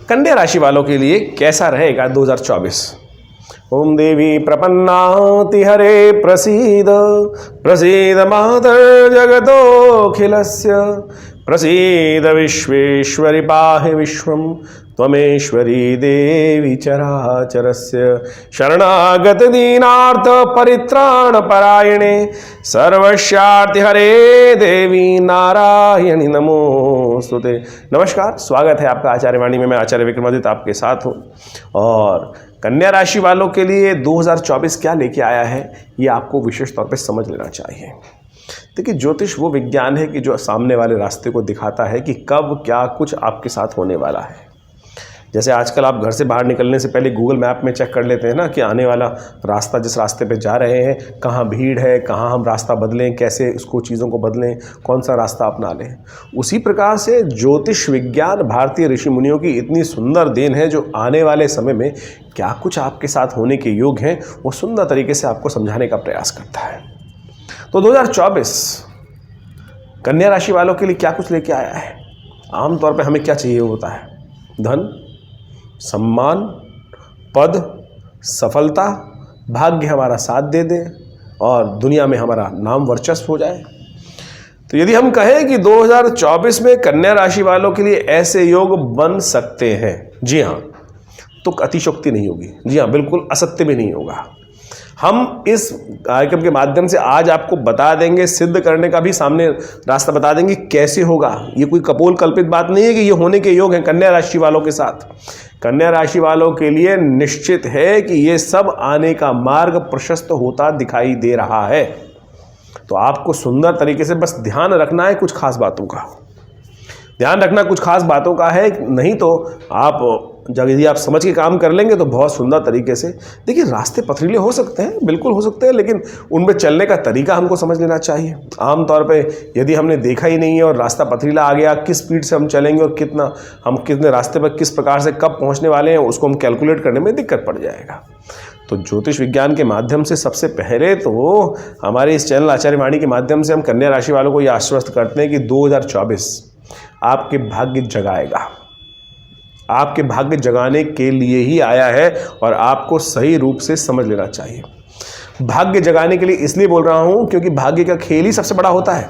कन्या राशि वालों के लिए कैसा रहेगा 2024। ओम देवी प्रपन्नाति हरे प्रसीद प्रसीद मातर जगतोऽखिलस्य प्रसीद विश्वेश्वरि पाहि विश्वं त्वमेश्वरी देवी चराचरस्य शरणागत दीनार्थ परित्राण परायणे सर्वस्यार्ति हरे देवी नारायणी नमोस्तुते। नमस्कार, स्वागत है आपका आचार्य वाणी में। मैं आचार्य विक्रमादित्य आपके साथ हूँ। और कन्या राशि वालों के लिए 2024 क्या लेके आया है ये आपको विशेष तौर पे समझ लेना चाहिए। देखिए, ज्योतिष वो विज्ञान है कि जो सामने वाले रास्ते को दिखाता है कि कब क्या कुछ आपके साथ होने वाला है। जैसे आजकल आप घर से बाहर निकलने से पहले गूगल मैप में चेक कर लेते हैं ना कि आने वाला रास्ता, जिस रास्ते पे जा रहे हैं, कहाँ भीड़ है, कहाँ हम रास्ता बदलें, कैसे उसको चीज़ों को बदलें, कौन सा रास्ता अपना लें। उसी प्रकार से ज्योतिष विज्ञान भारतीय ऋषि मुनियों की इतनी सुंदर देन है जो आने वाले समय में क्या कुछ आपके साथ होने के योग हैं वो सुंदर तरीके से आपको समझाने का प्रयास करता है। तो 2024 कन्या राशि वालों के लिए क्या कुछ लेके आया है। आमतौर पर हमें क्या चाहिए होता है? धन, सम्मान, पद, सफलता, भाग्य हमारा साथ दे दे और दुनिया में हमारा नाम वर्चस्व हो जाए। तो यदि हम कहें कि 2024 में कन्या राशि वालों के लिए ऐसे योग बन सकते हैं, जी हाँ, तो अतिशयोक्ति नहीं होगी। जी हाँ, बिल्कुल असत्य भी नहीं होगा। हम इस कार्यक्रम के माध्यम से आज आपको बता देंगे, सिद्ध करने का भी सामने रास्ता बता देंगे कैसे होगा। ये कोई कपोल कल्पित बात नहीं है कि ये होने के योग हैं कन्या राशि वालों के साथ। कन्या राशि वालों के लिए निश्चित है कि ये सब आने का मार्ग प्रशस्त होता दिखाई दे रहा है। तो आपको सुंदर तरीके से बस ध्यान रखना है कुछ खास बातों का। ध्यान रखना कुछ खास बातों का है, नहीं तो आप जब यदि आप समझ के काम कर लेंगे तो बहुत सुंदर तरीके से। देखिए, रास्ते पथरीले हो सकते हैं, बिल्कुल हो सकते हैं, लेकिन उनमें चलने का तरीका हमको समझ लेना चाहिए। आमतौर पे यदि हमने देखा ही नहीं है और रास्ता पथरीला आ गया, किस स्पीड से हम चलेंगे और कितने रास्ते पर किस प्रकार से कब पहुंचने वाले हैं, उसको हम कैलकुलेट करने में दिक्कत पड़ जाएगा। तो ज्योतिष विज्ञान के माध्यम से सबसे पहले तो हमारे इस चैनल आचार्य वाणी के माध्यम से हम कन्या राशि वालों को यह आश्वस्त करते हैं कि 2024 आपके भाग्य जगाएगा। आपके भाग्य जगाने के लिए ही आया है और आपको सही रूप से समझ लेना चाहिए। भाग्य जगाने के लिए इसलिए बोल रहा हूं क्योंकि भाग्य का खेल ही सबसे बड़ा होता है।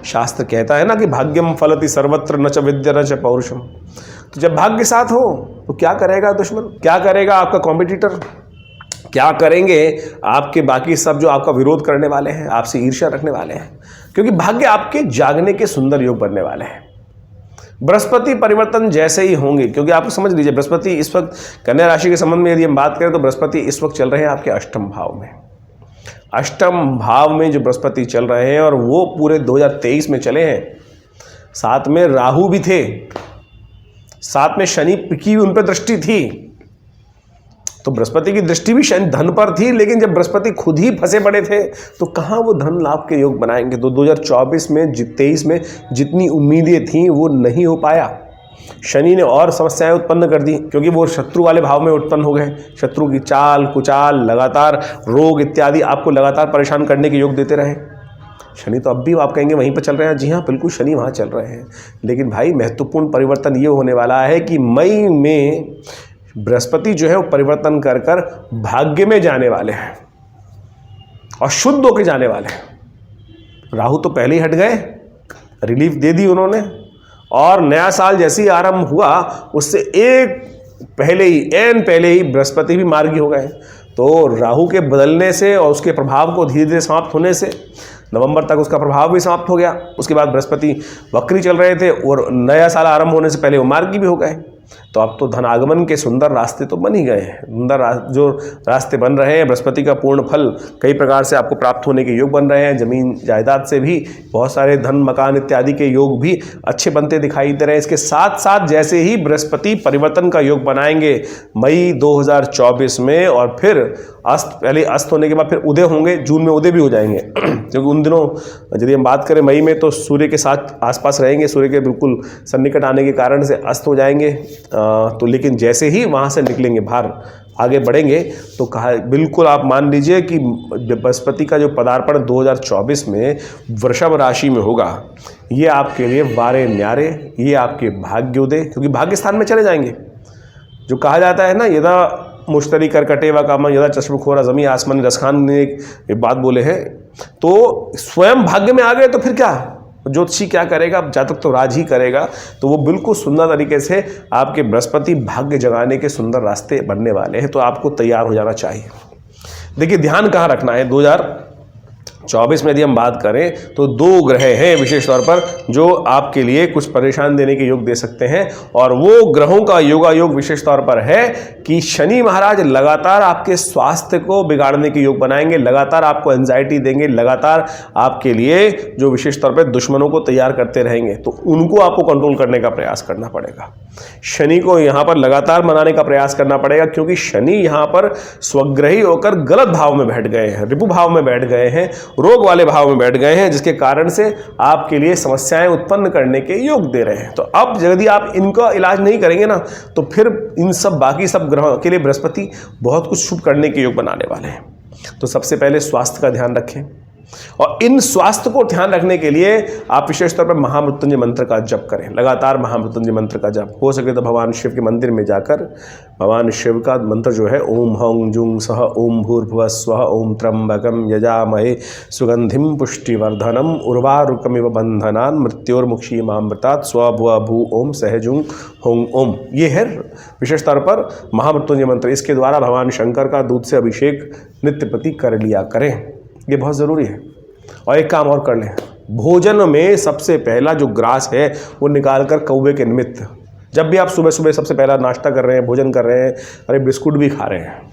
शास्त्र कहता है ना कि भाग्यम फलति सर्वत्र न च विद्या न च पौरुषम। तो जब भाग्य साथ हो तो क्या करेगा दुश्मन, क्या करेगा आपका कॉम्पिटिटर, क्या करेंगे आपके बाकी सब जो आपका विरोध करने वाले हैं, आपसे ईर्ष्या रखने वाले हैं। क्योंकि भाग्य आपके जागने के सुंदर योग बनने वाले हैं। बृहस्पति परिवर्तन जैसे ही होंगे, क्योंकि आप समझ लीजिए बृहस्पति इस वक्त कन्या राशि के संबंध में यदि हम बात करें तो बृहस्पति इस वक्त चल रहे हैं आपके अष्टम भाव में। अष्टम भाव में जो बृहस्पति चल रहे हैं और वो पूरे 2023 में चले हैं। साथ में राहु भी थे, साथ में शनि की उन पर दृष्टि थी। तो बृहस्पति की दृष्टि भी शनि धन पर थी, लेकिन जब बृहस्पति खुद ही फंसे पड़े थे तो कहाँ वो धन लाभ के योग बनाएंगे। तो 2024 में 23 में जितनी उम्मीदें थीं वो नहीं हो पाया। शनि ने और समस्याएं उत्पन्न कर दी क्योंकि वो शत्रु वाले भाव में उत्पन्न हो गए। शत्रु की चाल कुचाल, लगातार रोग इत्यादि आपको लगातार परेशान करने के योग देते रहे। शनि तो अब भी आप कहेंगे वहीं पर चल रहे हैं। जी हाँ, बिल्कुल शनि वहाँ चल रहे हैं, लेकिन भाई महत्वपूर्ण परिवर्तन ये होने वाला है कि मई में बृहस्पति जो है वो परिवर्तन कर कर भाग्य में जाने वाले हैं और शुद्ध होकर जाने वाले हैं। राहु तो पहले ही हट गए, रिलीफ दे दी उन्होंने, और नया साल जैसे ही आरंभ हुआ उससे एक पहले ही बृहस्पति भी मार्गी हो गए। तो राहु के बदलने से और उसके प्रभाव को धीरे धीरे समाप्त होने से नवंबर तक उसका प्रभाव भी समाप्त हो गया। उसके बाद बृहस्पति वक्री चल रहे थे और नया साल आरंभ होने से पहले वो मार्गी भी हो गए। तो अब तो धन आगमन के सुंदर रास्ते तो बन ही गए हैं। सुंदर जो रास्ते बन रहे हैं, बृहस्पति का पूर्ण फल कई प्रकार से आपको प्राप्त होने के योग बन रहे हैं। जमीन जायदाद से भी बहुत सारे धन मकान इत्यादि के योग भी अच्छे बनते दिखाई दे रहे हैं। इसके साथ साथ जैसे ही बृहस्पति परिवर्तन का योग बनाएंगे मई 2024 में, और फिर पहले अस्त होने के बाद फिर उदय होंगे, जून में उदय भी हो जाएंगे क्योंकि उन दिनों यदि हम बात करें मई में तो सूर्य के साथ आसपास रहेंगे, सूर्य के बिल्कुल सन्निकट आने के कारण से अस्त हो जाएंगे। तो लेकिन जैसे ही वहाँ से निकलेंगे, बाहर आगे बढ़ेंगे, तो कहा बिल्कुल आप मान लीजिए कि बृहस्पति का जो पदार्पण 2024 में वृषभ राशि में होगा, ये आपके लिए वारे न्यारे, ये आपके भाग्योदय, क्योंकि भाग्य स्थान में चले जाएंगे। जो कहा जाता है ना, यदा मुश्तरी करकटे व कामन यदा चश्मखोरा जमी आसमानी, रसखान ने एक बात बोले हैं। तो स्वयं भाग्य में आ गए तो फिर क्या, ज्योतिषी क्या करेगा, जातक तो राज ही करेगा। तो वो बिल्कुल सुंदर तरीके से आपके बृहस्पति भाग्य जगाने के सुंदर रास्ते बनने वाले हैं, तो आपको तैयार हो जाना चाहिए। देखिए ध्यान कहाँ रखना है, 2024 में यदि हम बात करें तो 2 ग्रह हैं विशेष तौर पर जो आपके लिए कुछ परेशान देने के योग दे सकते हैं, और वो ग्रहों का योगायोग विशेष तौर पर है कि शनि महाराज लगातार आपके स्वास्थ्य को बिगाड़ने के योग बनाएंगे, लगातार आपको एंजाइटी देंगे, लगातार आपके लिए जो विशेष तौर पर दुश्मनों को तैयार करते रहेंगे, तो उनको आपको कंट्रोल करने का प्रयास करना पड़ेगा। शनि को यहाँ पर लगातार मनाने का प्रयास करना पड़ेगा, क्योंकि शनि यहाँ पर स्वग्रही होकर गलत भाव में बैठ गए हैं, रिपु भाव में बैठ गए हैं, रोग वाले भाव में बैठ गए हैं, जिसके कारण से आपके लिए समस्याएं उत्पन्न करने के योग दे रहे हैं। तो अब यदि आप इनका इलाज नहीं करेंगे ना, तो फिर इन सब बाकी सब ग्रहों के लिए बृहस्पति बहुत कुछ शुभ करने के योग बनाने वाले हैं। तो सबसे पहले स्वास्थ्य का ध्यान रखें, और इन स्वास्थ्य को ध्यान रखने के लिए आप विशेष तौर पर महामृत्युंजय मंत्र का जप करें, लगातार महामृत्युंजय मंत्र का जप। हो सके तो भगवान शिव के मंदिर में जाकर भगवान शिव का मंत्र जो है, ओम हौं जुं सह ओम भूर्भुवः स्वः ओम त्र्यंबकं यजामहे सुगंधिं पुष्टिवर्धनम उर्वारुकमिव बंधनान् मृत्योर्मुक्षीयमामृतात् स्वभुव भू ओम सहजुं हों ओम। ये है विशेष तौर पर महामृत्युंजय मंत्र। इसके द्वारा भगवान शंकर का दूध से अभिषेक नित्य प्रति कर लिया करें, ये बहुत ज़रूरी है। और एक काम और कर लें, भोजन में सबसे पहला जो ग्रास है वो निकाल कर कौवे के निमित्त, जब भी आप सुबह सुबह सबसे पहला नाश्ता कर रहे हैं, भोजन कर रहे हैं, अरे बिस्कुट भी खा रहे हैं,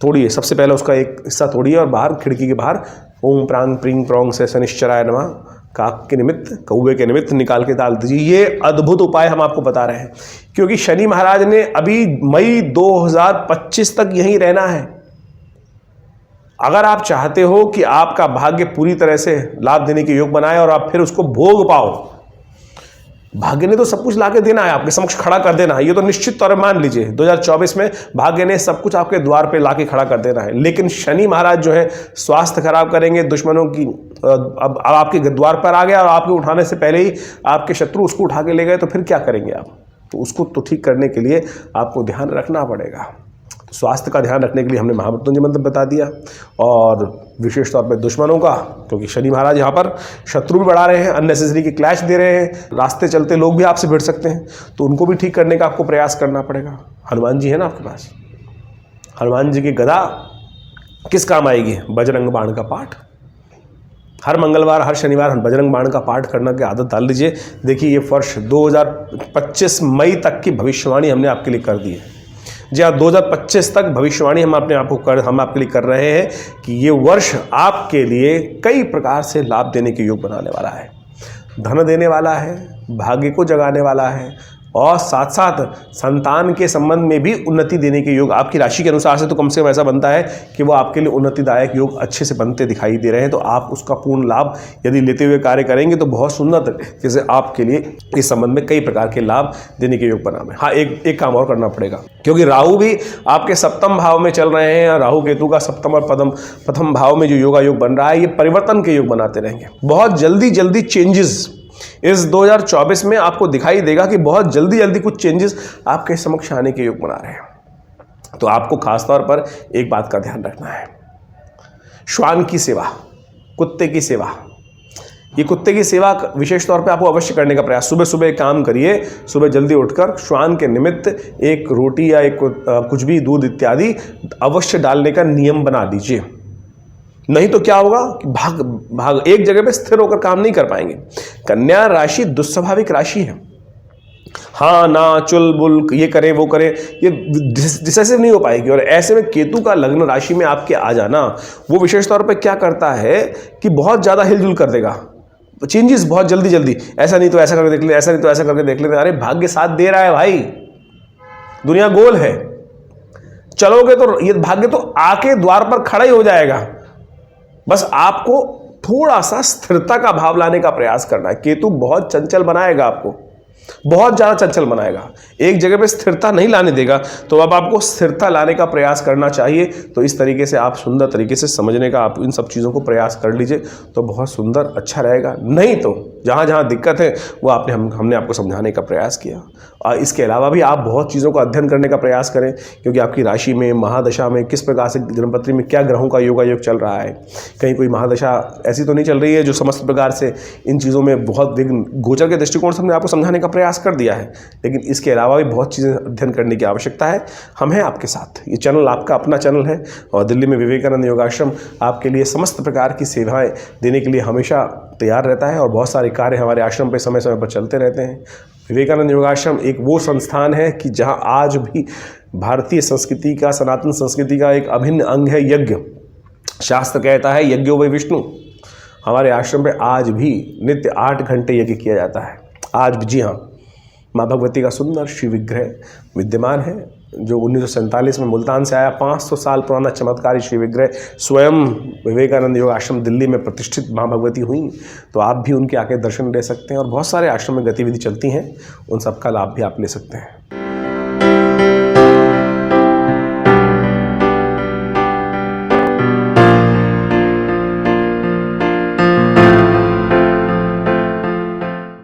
तोड़िए सबसे पहले उसका एक हिस्सा तोड़िए और बाहर खिड़की के बाहर ओम प्रांग प्रिंग प्रोंग से शनिश्चराय नमः काक के निमित्त, कौवे के निमित्त निकाल के डाल दीजिए। ये अद्भुत उपाय हम आपको बता रहे हैं, क्योंकि शनि महाराज ने अभी मई 2025 तक यहीं रहना है। अगर आप चाहते हो कि आपका भाग्य पूरी तरह से लाभ देने के योग बनाए और आप फिर उसको भोग पाओ, भाग्य ने तो सब कुछ लाके देना है, आपके समक्ष खड़ा कर देना है, ये तो निश्चित तौर पर मान लीजिए 2024 में भाग्य ने सब कुछ आपके द्वार पे लाके खड़ा कर देना है। लेकिन शनि महाराज जो है स्वास्थ्य खराब करेंगे, दुश्मनों की अब आपके द्वार पर आ गया और आपके उठाने से पहले ही आपके शत्रु उसको उठा के ले गए, तो फिर क्या करेंगे आप? तो उसको तो ठीक करने के लिए आपको ध्यान रखना पड़ेगा। स्वास्थ्य का ध्यान रखने के लिए हमने महामृत्युंजय मंत्र बता दिया, और विशेष तौर पर दुश्मनों का, क्योंकि शनि महाराज यहाँ पर शत्रु भी बढ़ा रहे हैं, अननेसेसरी की क्लैश दे रहे हैं, रास्ते चलते लोग भी आपसे भिड़ सकते हैं, तो उनको भी ठीक करने का आपको प्रयास करना पड़ेगा। हनुमान जी है ना आपके पास, हनुमान जी की गदा किस काम आएगी? बजरंग बाण का पाठ। हर मंगलवार हर शनिवार बजरंग बाण का पाठ करना की आदत डाल लीजिए। देखिए ये वर्ष 2025 मई तक की भविष्यवाणी हमने आपके लिए कर दी है। जी हाँ, 2025 तक भविष्यवाणी हम आपके लिए कर रहे हैं कि ये वर्ष आपके लिए कई प्रकार से लाभ देने के योग बनाने वाला है, धन देने वाला है, भाग्य को जगाने वाला है, और साथ साथ संतान के संबंध में भी उन्नति देने के योग आपकी राशि के अनुसार से तो कम से कम ऐसा बनता है कि वो आपके लिए उन्नतिदायक योग अच्छे से बनते दिखाई दे रहे हैं। तो आप उसका पूर्ण लाभ यदि लेते हुए कार्य करेंगे तो बहुत सुंदर तरीके से आपके लिए इस संबंध में कई प्रकार के लाभ देने के योग बना है। हाँ, एक काम और करना पड़ेगा, क्योंकि राहु भी आपके सप्तम भाव में चल रहे हैं। राहु केतु का सप्तम और प्रथम भाव में जो योगा योग बन रहा है, ये परिवर्तन के योग बनाते रहेंगे। बहुत जल्दी चेंजेस इस 2024 में आपको दिखाई देगा कि बहुत जल्दी कुछ चेंजेस आपके समक्ष आने के योग बना रहे हैं। तो आपको खासतौर पर एक बात का ध्यान रखना है, श्वान की सेवा, कुत्ते की सेवा। ये कुत्ते की सेवा विशेष तौर पे आपको अवश्य करने का प्रयास, सुबह सुबह एक काम करिए, सुबह जल्दी उठकर श्वान के निमित्त एक रोटी या एक कुछ भी दूध इत्यादि अवश्य डालने का नियम बना दीजिए। नहीं तो क्या होगा कि भाग एक जगह पे स्थिर होकर काम नहीं कर पाएंगे। कन्या राशि दुस्वाभाविक राशि है, हाँ ना चुलबुल ये करे वो करे, ये डिसाइसिव नहीं हो पाएगी। और ऐसे में केतु का लग्न राशि में आपके आ जाना वो विशेष तौर पे क्या करता है कि बहुत ज़्यादा हिलजुल कर देगा, चेंजेस बहुत जल्दी, ऐसा नहीं तो ऐसा करके देख ले, ऐसा नहीं तो ऐसा करके देख ले। अरे भाग्य साथ दे रहा है भाई, दुनिया गोल है, चलोगे तो ये भाग्य तो आके द्वार पर खड़ा ही हो जाएगा। बस आपको थोड़ा सा स्थिरता का भाव लाने का प्रयास करना है। केतु बहुत चंचल बनाएगा, आपको बहुत ज़्यादा चंचल बनाएगा, एक जगह पे स्थिरता नहीं लाने देगा। तो अब आपको स्थिरता लाने का प्रयास करना चाहिए। तो इस तरीके से आप सुंदर तरीके से समझने का आप इन सब चीज़ों को प्रयास कर लीजिए तो बहुत सुंदर अच्छा रहेगा। नहीं तो जहाँ जहाँ दिक्कत है वो हमने आपको समझाने का प्रयास किया। इसके अलावा भी आप बहुत चीज़ों का अध्ययन करने का प्रयास करें, क्योंकि आपकी राशि में, महादशा में किस प्रकार से जन्मपत्री में क्या ग्रहों का योगायोग चल रहा है। कहीं कोई महादशा ऐसी तो नहीं चल रही है जो समस्त प्रकार से इन चीज़ों में बहुत विघ्न, गोचर के दृष्टिकोण से हमने आपको समझाने का प्रयास कर दिया है, लेकिन इसके अलावा भी बहुत चीज़ें अध्ययन करने की आवश्यकता है। हम हैं आपके साथ, ये चैनल आपका अपना चैनल है और दिल्ली में विवेकानंद योगाश्रम आपके लिए समस्त प्रकार की सेवाएं देने के लिए हमेशा तैयार रहता है और बहुत सारे कार्य हमारे आश्रम पे समय समय पर चलते रहते हैं। विवेकानंद योगाश्रम एक वो संस्थान है कि जहां आज भी भारतीय संस्कृति का, सनातन संस्कृति का एक अभिन्न अंग है यज्ञ। शास्त्र कहता है यज्ञो वै विष्णु। हमारे आश्रम पे आज भी नित्य 8 घंटे यज्ञ किया जाता है। आज भी, जी हाँ, माँ भगवती का सुंदर शिव विग्रह विद्यमान है जो 1947 में मुल्तान से आया। 500 साल पुराना चमत्कारी शिव विग्रह स्वयं विवेकानंद योग आश्रम दिल्ली में प्रतिष्ठित माँ भगवती हुई, तो आप भी उनके आके दर्शन ले सकते हैं और बहुत सारे आश्रम में गतिविधि चलती हैं, उन सब का लाभ भी आप ले सकते हैं।